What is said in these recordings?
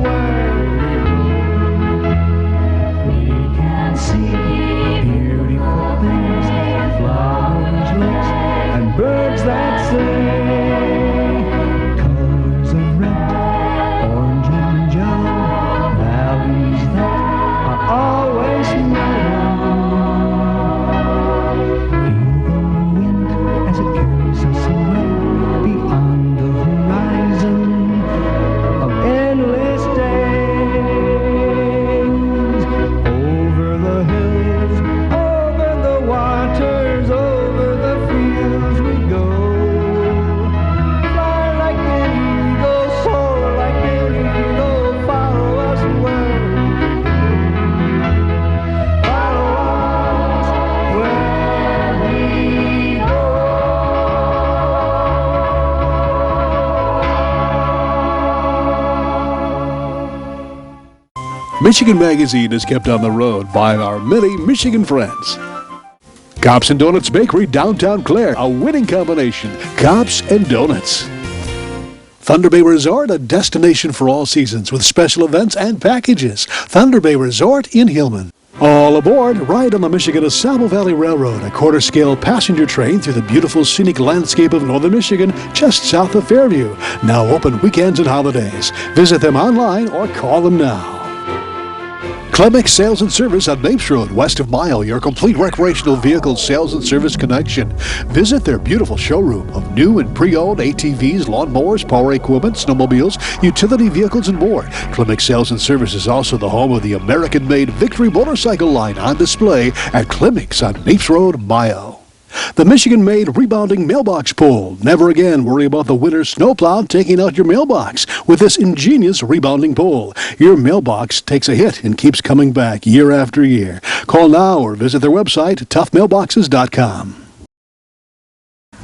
where we roam. We can see beautiful things, flowers, lakes, and birds that sing. Colors of red, orange and yellow, valleys that are always mellow. Feel the wind as it carries us away beyond the horizon of endless days. Over the hills, over the waters, over the fields we go. Fly like an eagle, soar like an eagle, follow us where we go. Follow us where we go. Michigan Magazine is kept on the road by our many Michigan friends. Cops and Donuts Bakery, downtown Clare, a winning combination. Cops and Donuts. Thunder Bay Resort, a destination for all seasons with special events and packages. Thunder Bay Resort in Hillman. All aboard, ride on the Michigan Assault Valley Railroad, a quarter-scale passenger train through the beautiful scenic landscape of northern Michigan, just south of Fairview. Now open weekends and holidays. Visit them online or call them now. Clemix Sales and Service on Mapes Road, west of Mile, your complete recreational vehicle sales and service connection. Visit their beautiful showroom of new and pre-owned ATVs, lawnmowers, power equipment, snowmobiles, utility vehicles, and more. Clemix Sales and Service is also the home of the American-made Victory motorcycle line on display at Clemix on Mapes Road, Mile. The Michigan-made rebounding mailbox pole. Never again worry about the winter snowplow taking out your mailbox with this ingenious rebounding pole. Your mailbox takes a hit and keeps coming back year after year. Call now or visit their website, toughmailboxes.com.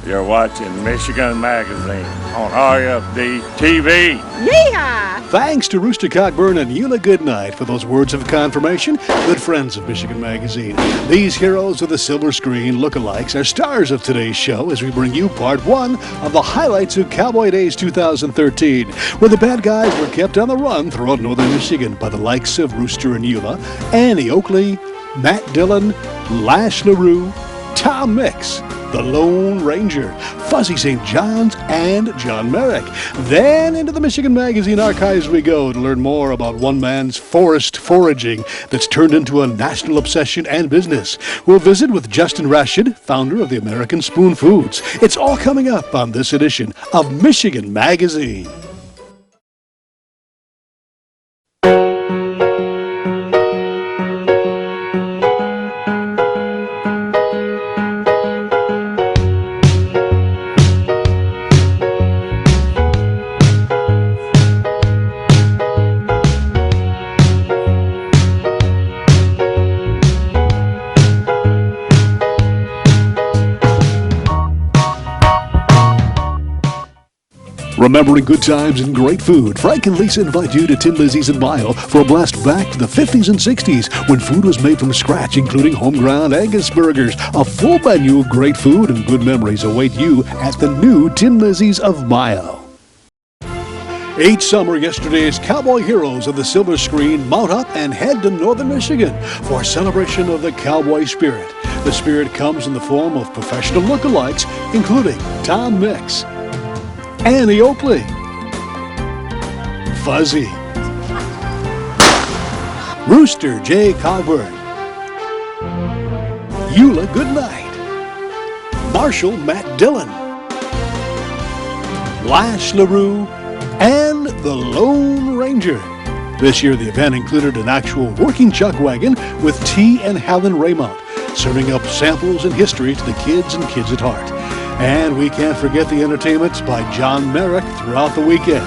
You're watching Michigan Magazine on RFD TV. Yeehaw! Thanks to Rooster Cockburn and Eula Goodnight for those words of confirmation, good friends of Michigan Magazine. These heroes of the silver screen lookalikes are stars of today's show as we bring you part one of the highlights of Cowboy Days 2013, where the bad guys were kept on the run throughout northern Michigan by the likes of Rooster and Eula, Annie Oakley, Matt Dillon, Lash LaRue, Tom Mix, the Lone Ranger, Fuzzy St. John's, and John Merrick. Then into the Michigan Magazine archives we go to learn more about one man's forest foraging that's turned into a national obsession and business. We'll visit with Justin Rashid, founder of the American Spoon Foods. It's all coming up on this edition of Michigan Magazine. Remembering good times and great food, Frank and Lisa invite you to Tin Lizzie's in Mile for a blast back to the 50s and 60s when food was made from scratch, including home-ground Angus burgers. A full menu of great food and good memories await you at the new Tin Lizzie's of Mile. Each summer, yesterday's cowboy heroes of the silver screen mount up and head to northern Michigan for a celebration of the cowboy spirit. The spirit comes in the form of professional lookalikes, including Tom Mix, Annie Oakley, Fuzzy, Rooster J. Cogburn, Eula Goodnight, Marshall Matt Dillon, Lash LaRue, and the Lone Ranger. This year the event included an actual working chuck wagon with T and Helen Raymount, serving up samples and history to the kids and kids at heart. And we can't forget the entertainment by John Merrick throughout the weekend.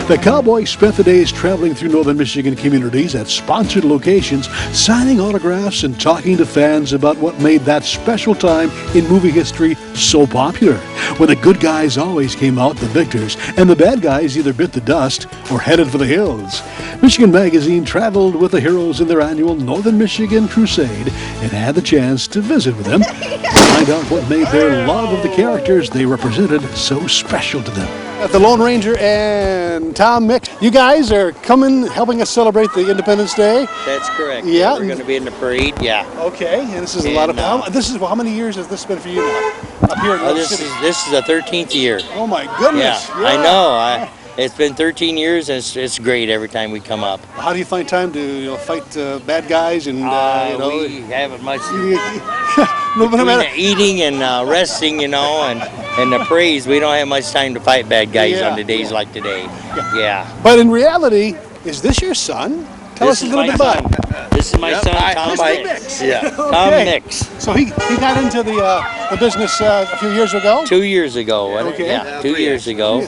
The Cowboys spent the days traveling through northern Michigan communities at sponsored locations, signing autographs and talking to fans about what made that special time in movie history so popular, when the good guys always came out the victors, and the bad guys either bit the dust or headed for the hills. Michigan Magazine traveled with the heroes in their annual Northern Michigan Crusade and had the chance to visit with them to find out what made their love of the characters they represented so special to them. Got the Lone Ranger and Tom Mix. You guys are coming, helping us celebrate the Independence Day. That's correct. Yeah. We're going to be in the parade, yeah. Okay, and this is a lot of fun. This is, how many years has this been for you now? Up here in Rose City? This is the 13th year. Oh my goodness. Yeah, I know. It's been 13 years, and it's great every time we come up. How do you find time to fight bad guys and we haven't much. Between the eating and resting, and the praise, we don't have much time to fight bad guys on the days like today. Yeah. But in reality, is this your son? Tell us a little bit about it. This is my son, Tom Mix. Yeah, Tom Mix. So he got into the business a few years ago? 2 years ago. Okay. Yeah, 2 years ago.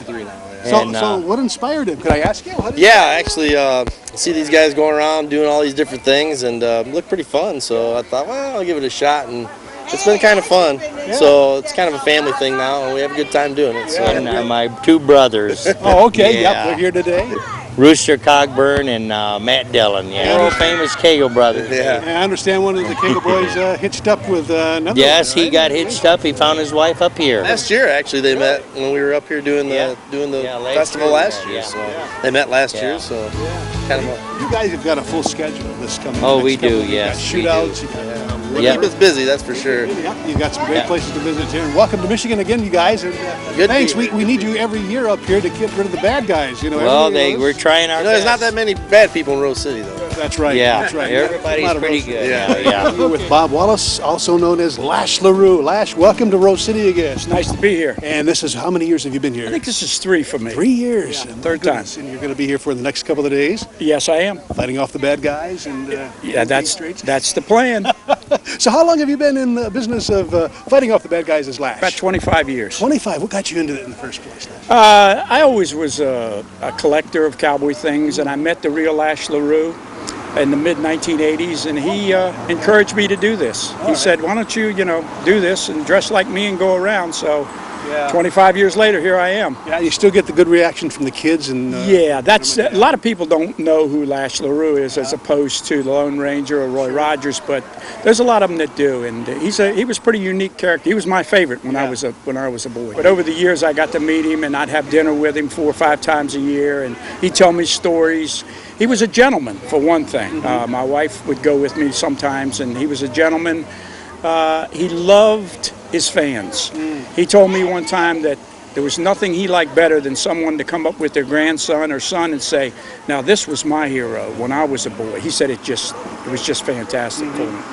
So what inspired him? Could I ask you? Actually, see these guys going around doing all these different things and look pretty fun. So I thought, well, I'll give it a shot, and it's been kind of fun. Yeah. So it's kind of a family thing now, and we have a good time doing it. So. And my two brothers. Oh, okay. Yep, they're here today. Rooster Cogburn and Matt Dillon, world famous Cagle brothers. Yeah. I understand one of the Cagle boys hitched up with another. Yes, one, right? He got hitched up. He found his wife up here. Last year, actually, they met when we were up here doing the festival last year. So they met last year. So kind of. You guys have got a full schedule this coming. Oh, we do. Yes, you got shootouts. Keep us busy, that's for sure. Yeah, you've got some great places to visit here. And welcome to Michigan again, you guys. And, thanks. We need you every year up here to get rid of the bad guys. Well, we're trying our best. There's not that many bad people in Rose City, though. That's right. Yeah, that's right. Everybody's pretty good. Yeah. We're with Bob Wallace, also known as Lash LaRue. Lash, welcome to Rose City again. It's nice to be here. And this is, how many years have you been here? I think this is 3 for me. 3 years. Yeah, third time. And you're going to be here for the next couple of days? Yes, I am. Fighting off the bad guys and that's the plan. So how long have you been in the business of fighting off the bad guys as Lash? About 25 years. 25. What got you into it in the first place? I always was a collector of cowboy things, and I met the real Lash LaRue in the mid-1980s, and he encouraged me to do this. He said, why don't you, do this and dress like me and go around. So 25 years later, here I am. Yeah, you still get the good reaction from the kids. And that's a lot of people don't know who Lash LaRue is as opposed to the Lone Ranger or Roy Rogers, but there's a lot of them that do, and he was a pretty unique character. He was my favorite when I was a boy. But over the years, I got to meet him, and I'd have dinner with him 4 or 5 times a year, and he'd tell me stories. He was a gentleman, for one thing. My wife would go with me sometimes, and he was a gentleman. He loved his fans. He told me one time that there was nothing he liked better than someone to come up with their grandson or son and say, now this was my hero when I was a boy. He said it was just fantastic for him.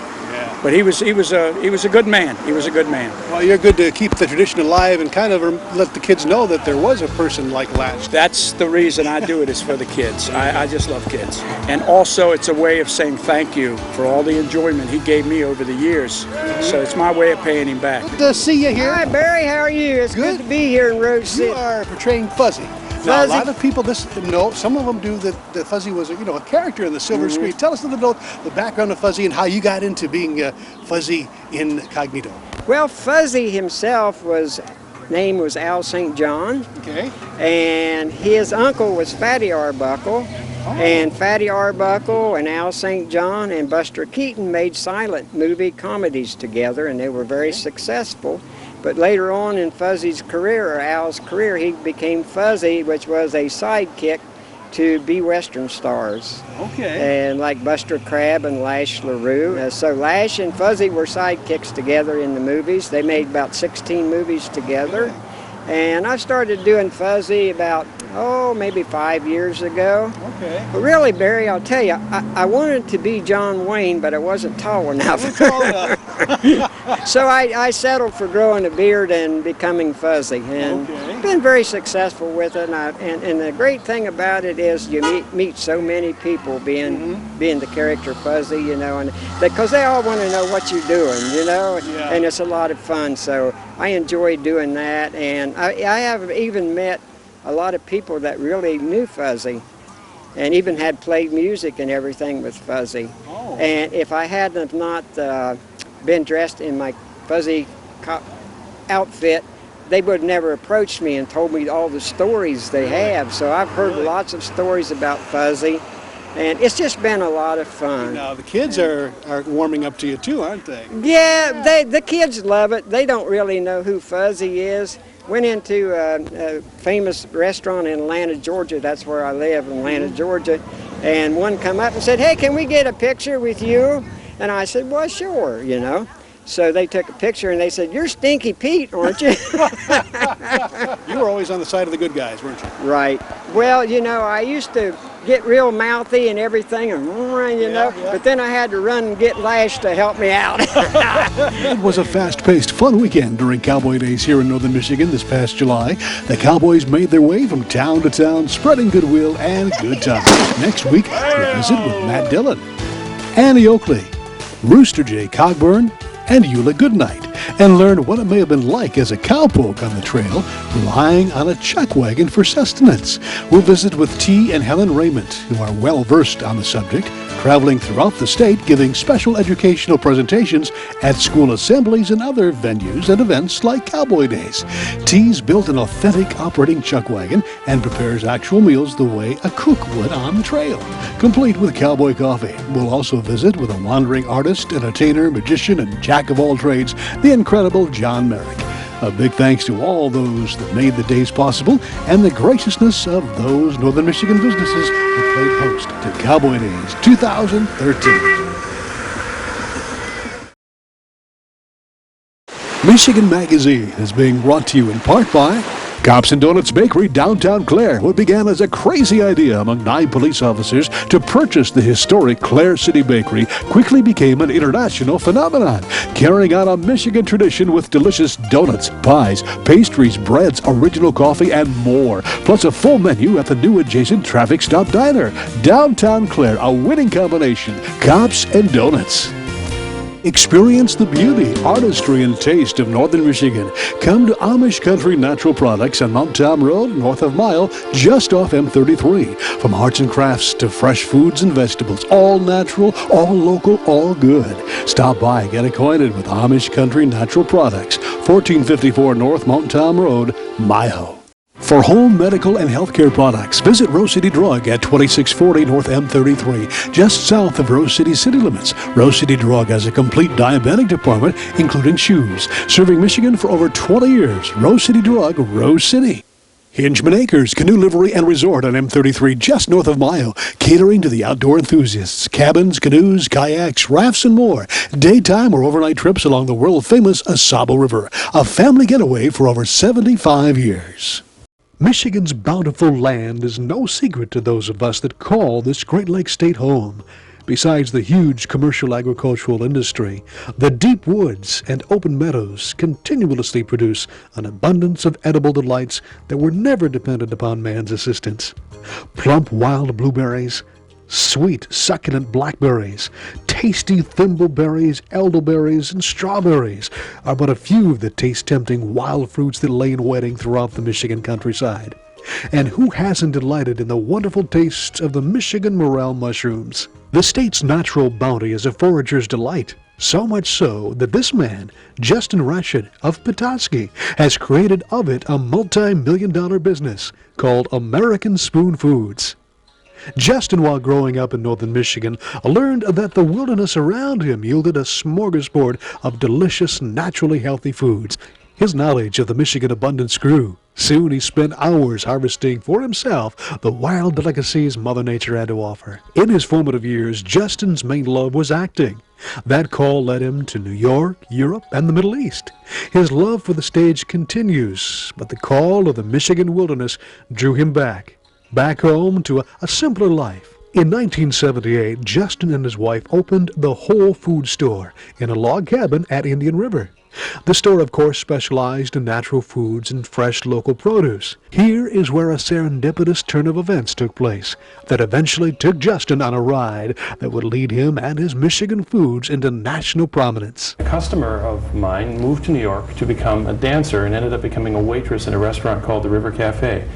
But he was a good man. He was a good man. Well, you're good to keep the tradition alive and kind of let the kids know that there was a person like Lash. That's the reason I do it, is for the kids. I just love kids. And also it's a way of saying thank you for all the enjoyment he gave me over the years. So it's my way of paying him back. Good to see you here. Hi, Barry. How are you? It's good to be here in Rose City. You are portraying Fuzzy. Now, a lot of people some of them do that Fuzzy was a character in the silver screen. Tell us a little bit about the background of Fuzzy and how you got into being Fuzzy incognito. Well, Fuzzy himself name was Al St. John. Okay. And his uncle was Fatty Arbuckle. And Fatty Arbuckle and Al St. John and Buster Keaton made silent movie comedies together, and they were very successful. But later on in Fuzzy's career, or Al's career, he became Fuzzy, which was a sidekick to B Western stars. Okay. And like Buster Crabbe and Lash LaRue. So Lash and Fuzzy were sidekicks together in the movies. They made about 16 movies together. And I started doing Fuzzy about, maybe 5 years ago. Okay. But really, Barry, I'll tell you, I wanted to be John Wayne, but I wasn't tall enough. So I settled for growing a beard and becoming Fuzzy, and been very successful with it. And the great thing about it is you meet so many people being the character Fuzzy, and because they all want to know what you're doing, and it's a lot of fun. So I enjoy doing that, and I have even met a lot of people that really knew Fuzzy, and even had played music and everything with Fuzzy. And if I hadn't not been dressed in my Fuzzy cop outfit, they would never approached me and told me all the stories they have. So I've heard lots of stories about Fuzzy, and it's just been a lot of fun. Now the kids are warming up to you too, aren't they? Yeah, the kids love it. They don't really know who Fuzzy is, went into a famous restaurant in Atlanta, Georgia. That's where I live, in Atlanta, Georgia. And one come up and said, "Hey, can we get a picture with you?" And I said, "Well, sure, you know." So they took a picture and they said, "You're Stinky Pete, aren't you?" You were always on the side of the good guys, weren't you? Right. Well, you know, I used to get real mouthy and everything, and you know, but then I had to run and get Lash to help me out. It was a fast-paced, fun weekend during Cowboy Days here in northern Michigan this past July. The Cowboys made their way from town to town, spreading goodwill and good times. Next week, we'll visit with Matt Dillon, Annie Oakley, Rooster J. Cogburn, and Eula Goodnight, and learn what it may have been like as a cowpoke on the trail, relying on a chuck wagon for sustenance. We'll visit with T. and Helen Raymond, who are well-versed on the subject, traveling throughout the state giving special educational presentations at school assemblies and other venues and events like Cowboy Days. T's built an authentic operating chuck wagon and prepares actual meals the way a cook would on the trail, complete with cowboy coffee. We'll also visit with a wandering artist, entertainer, magician, and jack of all trades, the incredible John Merrick. A big thanks to all those that made the days possible and the graciousness of those northern Michigan businesses that played host to Cowboy Days 2013. Michigan Magazine is being brought to you in part by Cops and Donuts Bakery, downtown Clare. What began as a crazy idea among 9 police officers to purchase the historic Clare City Bakery quickly became an international phenomenon, carrying on a Michigan tradition with delicious donuts, pies, pastries, breads, original coffee, and more. Plus a full menu at the new adjacent Traffic Stop Diner. Downtown Clare, a winning combination. Cops and Donuts. Experience the beauty, artistry, and taste of northern Michigan. Come to Amish Country Natural Products on Mount Tom Road, north of Mile, just off M33. From arts and crafts to fresh foods and vegetables, all natural, all local, all good. Stop by and get acquainted with Amish Country Natural Products, 1454 North Mount Tom Road, Mile. For home medical and healthcare products, visit Rose City Drug at 2640 North M33, just south of Rose City city limits. Rose City Drug has a complete diabetic department, including shoes. Serving Michigan for over 20 years. Rose City Drug, Rose City. Hingeman Acres Canoe Livery and Resort on M33, just north of Mile, catering to the outdoor enthusiasts. Cabins, canoes, kayaks, rafts, and more. Daytime or overnight trips along the world-famous Asabo River. A family getaway for over 75 years. Michigan's bountiful land is no secret to those of us that call this Great Lakes state home. Besides the huge commercial agricultural industry, the deep woods and open meadows continuously produce an abundance of edible delights that were never dependent upon man's assistance. Plump wild blueberries, sweet, succulent blackberries, tasty thimbleberries, elderberries, and strawberries are but a few of the taste-tempting wild fruits that lay in waiting throughout the Michigan countryside. And who hasn't delighted in the wonderful tastes of the Michigan morel mushrooms? The state's natural bounty is a forager's delight, so much so that this man, Justin Rashid of Petoskey, has created of it a multi-million-dollar business called American Spoon Foods. Justin, while growing up in northern Michigan, learned that the wilderness around him yielded a smorgasbord of delicious, naturally healthy foods. His knowledge of the Michigan abundance grew. Soon he spent hours harvesting for himself the wild delicacies Mother Nature had to offer. In his formative years, Justin's main love was acting. That call led him to New York, Europe, and the Middle East. His love for the stage continues, but the call of the Michigan wilderness drew him back home to a simpler life. In 1978, Justin and his wife opened the Whole Food Store in a log cabin at Indian River. The store, of course, specialized in natural foods and fresh local produce. Here is where a serendipitous turn of events took place that eventually took Justin on a ride that would lead him and his Michigan foods into national prominence. A customer of mine moved to New York to become a dancer and ended up becoming a waitress in a restaurant called the River Cafe.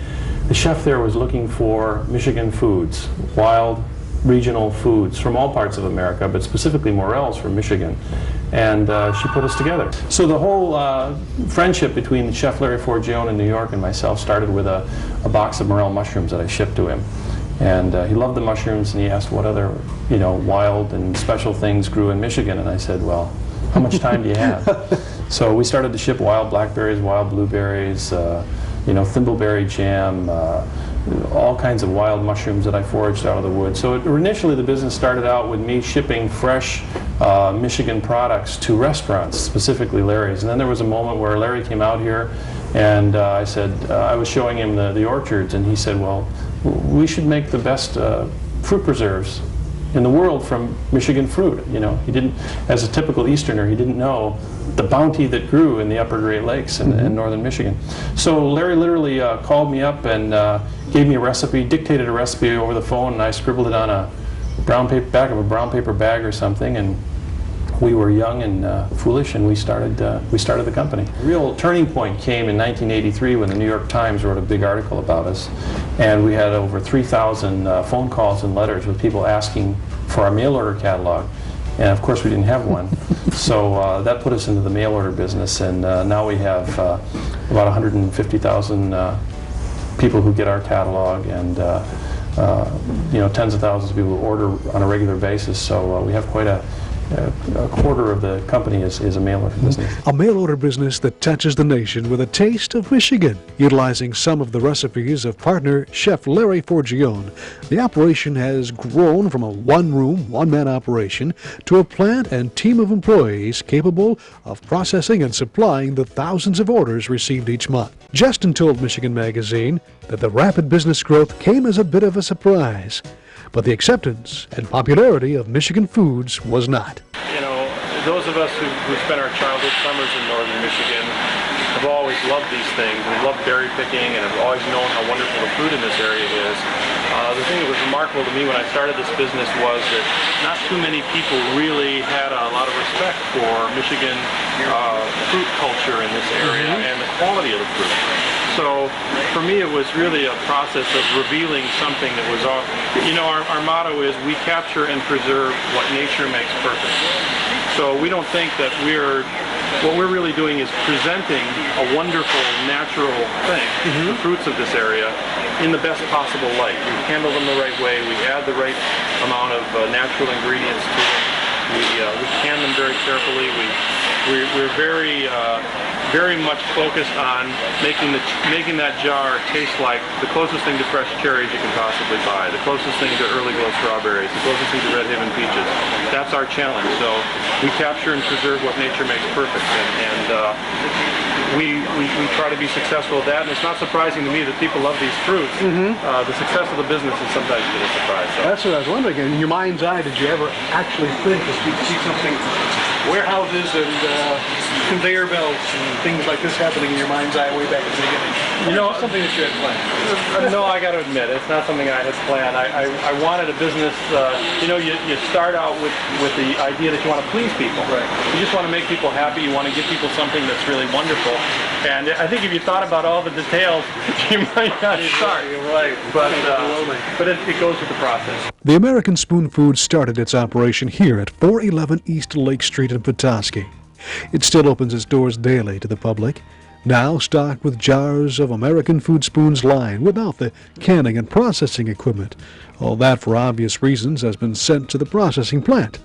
The chef there was looking for Michigan foods, wild, regional foods from all parts of America, but specifically morels from Michigan. And she put us together. So the whole friendship between Chef Larry Forgione in New York and myself started with a box of morel mushrooms that I shipped to him. And he loved the mushrooms, and he asked what other, wild and special things grew in Michigan. And I said, well, How much time do you have? So we started to ship wild blackberries, wild blueberries, thimbleberry jam, all kinds of wild mushrooms that I foraged out of the woods. So initially the business started out with me shipping fresh Michigan products to restaurants, specifically Larry's. And then there was a moment where Larry came out here and I said, I was showing him the orchards, and he said, well, we should make the best fruit preserves in the world from Michigan fruit. He didn't, as a typical Easterner, he didn't know the bounty that grew in the upper Great Lakes in northern Michigan. So Larry literally called me up and gave me a recipe, dictated a recipe over the phone, and I scribbled it on a back of a brown paper bag or something, and we were young and foolish, and we started the company. The real turning point came in 1983 when the New York Times wrote a big article about us, and we had over 3,000 phone calls and letters with people asking for our mail order catalog, and of course we didn't have one. So that put us into the mail order business, and now we have about 150,000 people who get our catalog, and tens of thousands of people who order on a regular basis. So we have quite a quarter of the company is a mail order business. A mail order business that touches the nation with a taste of Michigan. Utilizing some of the recipes of partner chef Larry Forgione, the operation has grown from a one-room, one-man operation to a plant and team of employees capable of processing and supplying the thousands of orders received each month. Justin told Michigan Magazine that the rapid business growth came as a bit of a surprise, but the acceptance and popularity of Michigan foods was not. Those of us who spent our childhood summers in northern Michigan have always loved these things. We love berry picking and have always known how wonderful the food in this area is. The thing that was remarkable to me when I started this business was that not too many people really had a lot of respect for Michigan fruit culture in this area and the quality of the fruit. So for me it was really a process of revealing something that was our motto is we capture and preserve what nature makes perfect. So we don't think that what we're really doing is presenting a wonderful natural thing, the fruits of this area, in the best possible light. We handle them the right way, we add the right amount of natural ingredients to them, we can them very carefully, we're very much focused on making that jar taste like the closest thing to fresh cherries you can possibly buy, the closest thing to early glow strawberries, the closest thing to Red Haven peaches. That's our challenge. So we capture and preserve what nature makes perfect, and we try to be successful at that. And it's not surprising to me that people love these fruits. The success of the business is sometimes a bit of a surprise. So. That's what I was wondering. In your mind's eye, did you ever actually think that you'd see something, warehouses and conveyor belts and things like this happening in your mind's eye way back at the beginning? Something that you had planned. No, I got to admit, it's not something I had planned. I wanted a business, you start out with the idea that you want to please people. Right. You just want to make people happy, you want to give people something that's really wonderful. And I think if you thought about all the details, you might not start. You're right. But it goes with the process. The American Spoon Foods started its operation here at 411 East Lake Street in Petoskey. It still opens its doors daily to the public, now stocked with jars of American Food Spoons line without the canning and processing equipment. All that, for obvious reasons, has been sent to the processing plant.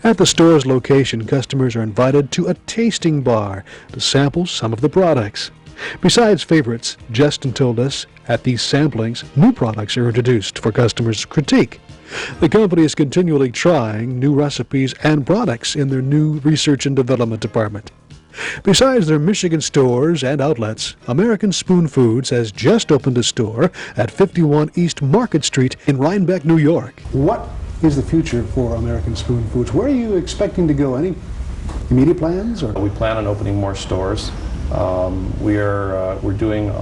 At the store's location, customers are invited to a tasting bar to sample some of the products. Besides favorites, Justin told us, at these samplings, new products are introduced for customers' critique. The company is continually trying new recipes and products in their new research and development department. Besides their Michigan stores and outlets, American Spoon Foods has just opened a store at 51 East Market Street in Rhinebeck, New York. What is the future for American Spoon Foods? Where are you expecting to go? Any immediate plans? Or? We plan on opening more stores. We're doing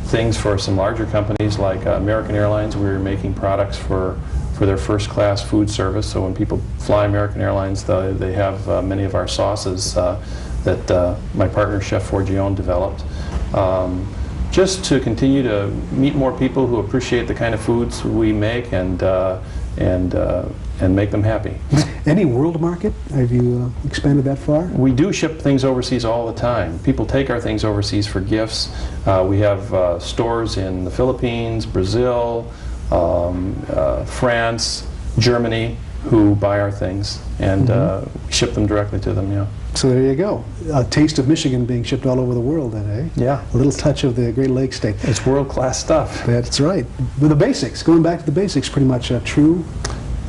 things for some larger companies like American Airlines. We're making products for their first-class food service. So when people fly American Airlines, they have many of our sauces that my partner Chef Forgione developed. Just to continue to meet more people who appreciate the kind of foods we make and make them happy. Any world market? Have you expanded that far? We do ship things overseas all the time. People take our things overseas for gifts. We have stores in the Philippines, Brazil, France, Germany, who buy our things, and ship them directly to them. Yeah. So there you go. A taste of Michigan being shipped all over the world then, eh? Yeah. A little touch of the Great Lakes state. It's world-class stuff. That's right. With the basics, going back to the basics, pretty much true.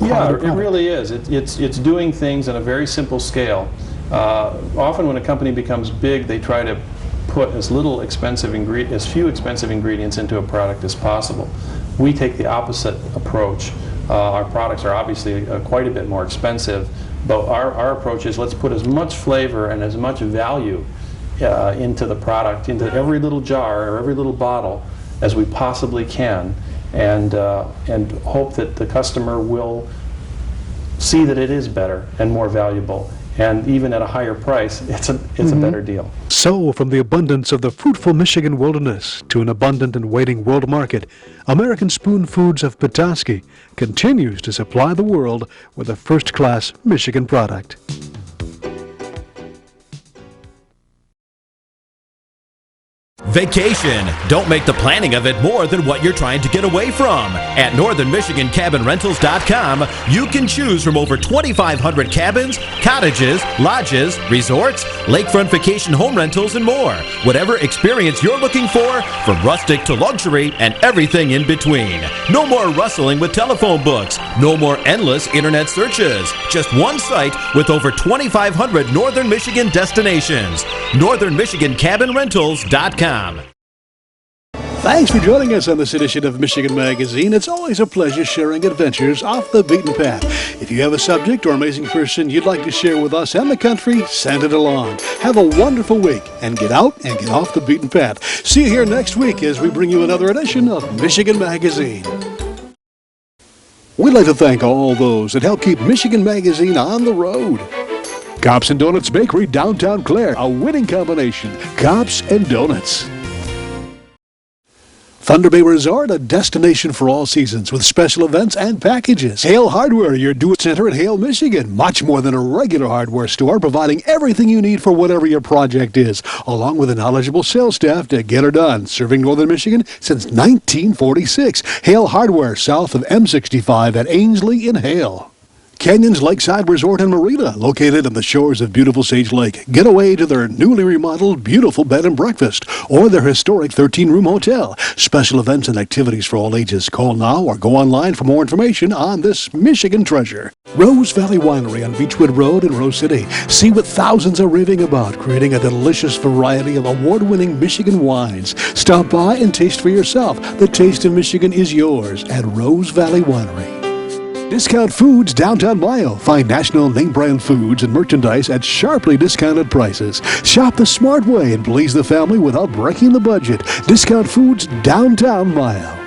Yeah, it really is. It's doing things on a very simple scale. Often when a company becomes big, they try to put as few expensive ingredients into a product as possible. We take the opposite approach. Our products are obviously quite a bit more expensive, but our approach is let's put as much flavor and as much value into the product, into every little jar or every little bottle as we possibly can, and hope that the customer will see that it is better and more valuable, and even at a higher price, it's a better deal. So, from the abundance of the fruitful Michigan wilderness to an abundant and waiting world market, American Spoon Foods of Petoskey continues to supply the world with a first-class Michigan product. Vacation. Don't make the planning of it more than what you're trying to get away from. At northernmichigancabinrentals.com, you can choose from over 2,500 cabins, cottages, lodges, resorts, lakefront vacation home rentals, and more. Whatever experience you're looking for, from rustic to luxury and everything in between. No more rustling with telephone books. No more endless internet searches. Just one site with over 2,500 Northern Michigan destinations. northernmichigancabinrentals.com. Thanks for joining us on this edition of Michigan Magazine. It's always a pleasure sharing adventures off the beaten path. If you have a subject or amazing person you'd like to share with us and the country, send it along. Have a wonderful week and get out and get off the beaten path. See you here next week as we bring you another edition of Michigan Magazine. We'd like to thank all those that help keep Michigan Magazine on the road. Cops and Donuts Bakery, downtown Clare, a winning combination. Cops and Donuts. Thunder Bay Resort, a destination for all seasons with special events and packages. Hale Hardware, your do-it center in Hale, Michigan. Much more than a regular hardware store, providing everything you need for whatever your project is, along with a knowledgeable sales staff to get her done. Serving Northern Michigan since 1946. Hale Hardware, south of M65 at Ainsley in Hale. Canyons Lakeside Resort and Marina, located on the shores of beautiful Sage Lake. Get away to their newly remodeled, beautiful bed and breakfast, or their historic 13-room hotel. Special events and activities for all ages. Call now or go online for more information on this Michigan treasure. Rose Valley Winery on Beechwood Road in Rose City. See what thousands are raving about, creating a delicious variety of award-winning Michigan wines. Stop by and taste for yourself. The taste of Michigan is yours at Rose Valley Winery. Discount Foods, downtown Mayo. Find national name brand foods and merchandise at sharply discounted prices. Shop the smart way and please the family without breaking the budget. Discount Foods, downtown Mayo.